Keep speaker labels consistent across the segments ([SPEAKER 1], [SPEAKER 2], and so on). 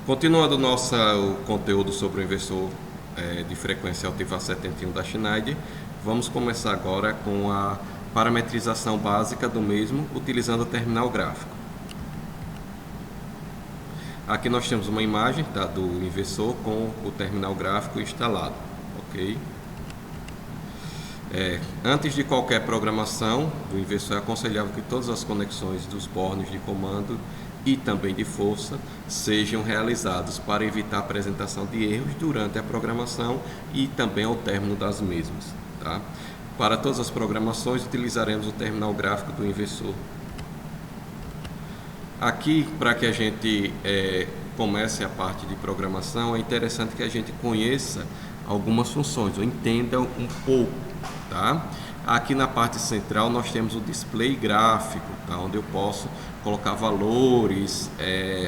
[SPEAKER 1] Continuando o conteúdo sobre o inversor de frequência altiva 71 da Schneider, vamos começar agora com a parametrização básica do mesmo, utilizando o terminal gráfico. Aqui nós temos uma imagem do inversor com o terminal gráfico instalado, ok? Antes de qualquer programação do inversor, é aconselhável que todas as conexões dos bornes de comando e também de força sejam realizados para evitar a apresentação de erros durante a programação e também ao término das mesmas. Tá? Para todas as programações utilizaremos o terminal gráfico do inversor. Aqui, para que a gente comece a parte de programação, é interessante que a gente conheça algumas funções, ou entenda um pouco. Tá? Aqui na parte central nós temos o display gráfico, tá? Onde eu posso colocar valores,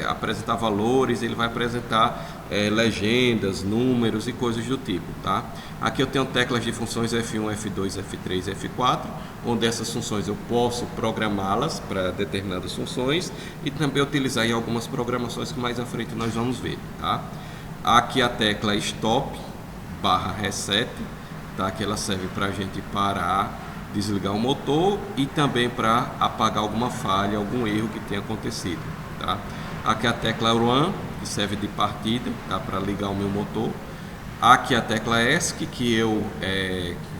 [SPEAKER 1] apresentar valores, ele vai apresentar legendas, números e coisas do tipo. Tá? Aqui eu tenho teclas de funções F1, F2, F3 e F4, onde essas funções eu posso programá-las para determinadas funções e também utilizar em algumas programações que mais à frente nós vamos ver. Tá? Aqui a tecla Stop / Reset, tá? Que ela serve para a gente parar, desligar o motor e também para apagar alguma falha, algum erro que tenha acontecido. Tá? Aqui a tecla Run, que serve de partida, tá? Para ligar o meu motor. Aqui a tecla ESC, que eu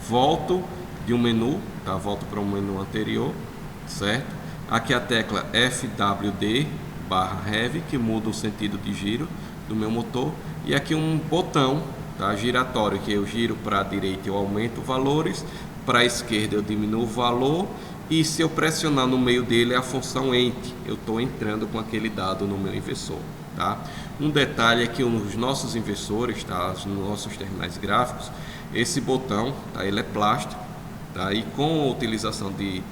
[SPEAKER 1] volto de um menu, tá? Volto para um menu anterior, certo? Aqui a tecla FWD / Rev, que muda o sentido de giro do meu motor. E aqui um botão, tá? Giratório, que eu giro para a direita eu aumento valores, para a esquerda eu diminuo o valor, e se eu pressionar no meio dele é a função ENT, eu estou entrando com aquele dado no meu inversor. Tá? Um detalhe é que nos nossos inversores, tá? Nos nossos terminais gráficos, esse botão, tá? Ele é plástico, tá? E com a utilização de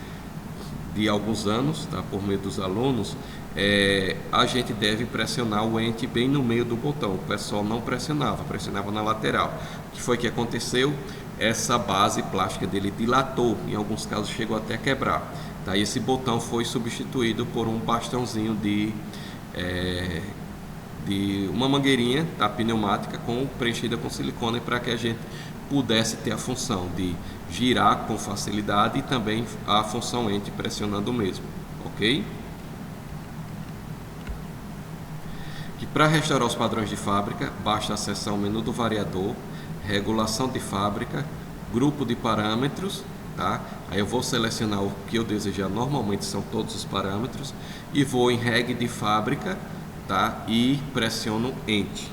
[SPEAKER 1] alguns anos, tá? Por meio dos alunos, a gente deve pressionar o ENT bem no meio do botão. O pessoal não pressionava na lateral. O que foi que aconteceu? Essa base plástica dele dilatou, em alguns casos chegou até a quebrar. Tá? E esse botão foi substituído por um bastãozinho de uma mangueirinha, tá? Pneumática preenchida com silicone, para que a gente pudesse ter a função de girar com facilidade e também a função ENT pressionando o mesmo, ok? Que para restaurar os padrões de fábrica, basta acessar o menu do variador, regulação de fábrica, grupo de parâmetros, tá? Aí eu vou selecionar o que eu desejar, normalmente são todos os parâmetros, e vou em reg de fábrica, tá? E pressiono ENT,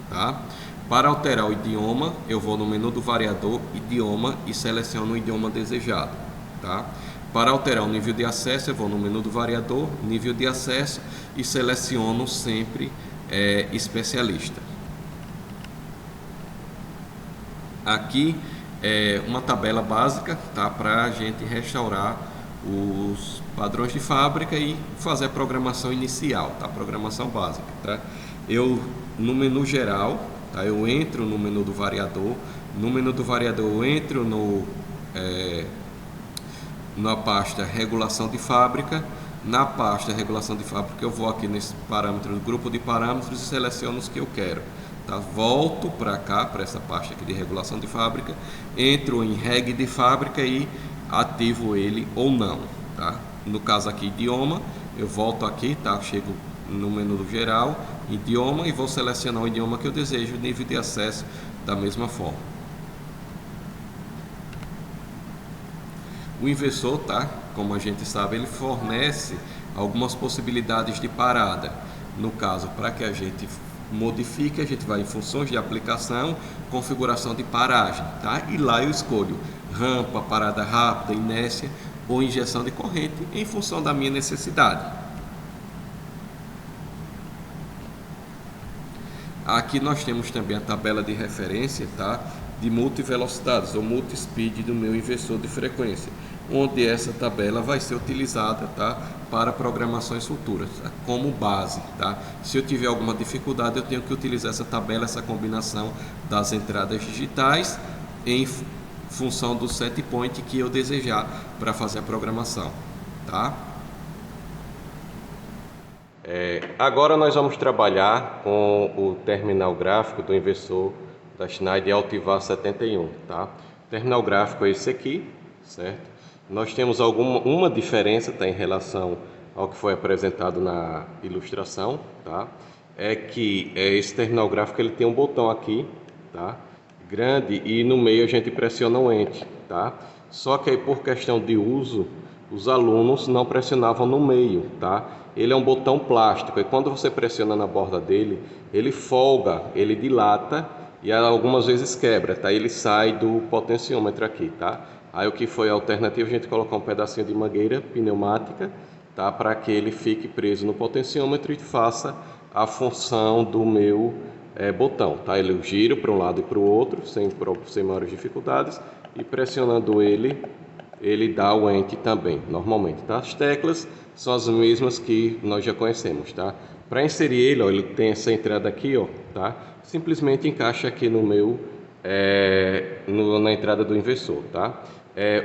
[SPEAKER 1] tá? Para alterar o idioma, eu vou no menu do variador, idioma, e seleciono o idioma desejado. Tá? Para alterar o nível de acesso, eu vou no menu do variador, nível de acesso, e seleciono sempre especialista. Aqui é uma tabela básica, tá? Para a gente restaurar os padrões de fábrica e fazer a programação inicial, tá? Programação básica. Tá? No menu geral, tá? Eu entro no menu do variador, eu entro na pasta regulação de fábrica, na pasta regulação de fábrica eu vou aqui nesse parâmetro, no grupo de parâmetros, e seleciono os que eu quero. Tá? Volto para cá, para essa pasta aqui de regulação de fábrica, entro em reg de fábrica e ativo ele ou não. Tá? No caso aqui idioma, eu volto aqui, tá? Chego no menu do geral, idioma, e vou selecionar o idioma que eu desejo, nível de acesso da mesma forma. O inversor, tá? Como a gente sabe, ele fornece algumas possibilidades de parada. No caso, para que a gente modifique, a gente vai em funções de aplicação, configuração de paragem, tá? E lá eu escolho rampa, parada rápida, inércia ou injeção de corrente em função da minha necessidade. Aqui nós temos também a tabela de referência, tá? De multivelocidades ou multispeed do meu inversor de frequência, onde essa tabela vai ser utilizada, tá? Para programações futuras, tá? Como base. Tá? Se eu tiver alguma dificuldade, eu tenho que utilizar essa tabela, essa combinação das entradas digitais em função do set point que eu desejar para fazer a programação. Tá? Agora nós vamos trabalhar com o terminal gráfico do inversor da Schneider Altivar 71, tá? O terminal gráfico é esse aqui, certo? Nós temos uma diferença, tá, em relação ao que foi apresentado na ilustração, tá? É que esse terminal gráfico ele tem um botão aqui, tá? Grande, e no meio a gente pressiona o Enter, tá? Só que aí por questão de uso, os alunos não pressionavam no meio, tá? Ele é um botão plástico e quando você pressiona na borda dele, ele folga, ele dilata e algumas vezes quebra, tá? Ele sai do potenciômetro aqui, tá? Aí o que foi a alternativa, a gente colocar um pedacinho de mangueira pneumática, tá? Para que ele fique preso no potenciômetro e faça a função do meu botão, tá? Ele gira para um lado e para o outro, sem maiores dificuldades, e pressionando ele dá o Enter também, normalmente, tá? As teclas são as mesmas que nós já conhecemos, tá? Para inserir ele, ó, ele tem essa entrada aqui, ó, tá? Simplesmente encaixa aqui no meu, na entrada do inversor, tá?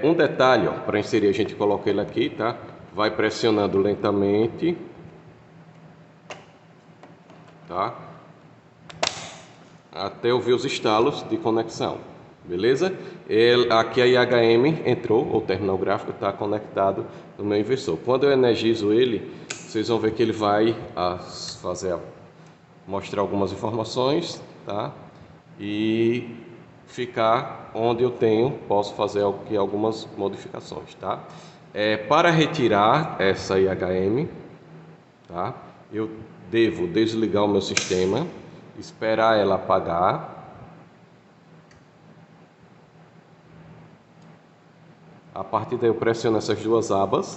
[SPEAKER 1] Um detalhe, ó, para inserir a gente coloca ele aqui, tá? Vai pressionando lentamente, tá? Até ouvir os estalos de conexão, beleza? Aqui a IHM entrou, o terminal gráfico está conectado no meu inversor. Quando eu energizo ele, vocês vão ver que ele vai mostrar algumas informações, tá? E ficar onde eu posso fazer aqui algumas modificações, tá? Para retirar essa IHM, tá? Eu devo desligar o meu sistema, esperar ela apagar. A partir daí eu pressiono essas duas abas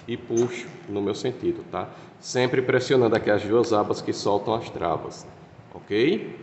[SPEAKER 1] e puxo no meu sentido, tá? Sempre pressionando aqui as duas abas que soltam as travas, ok?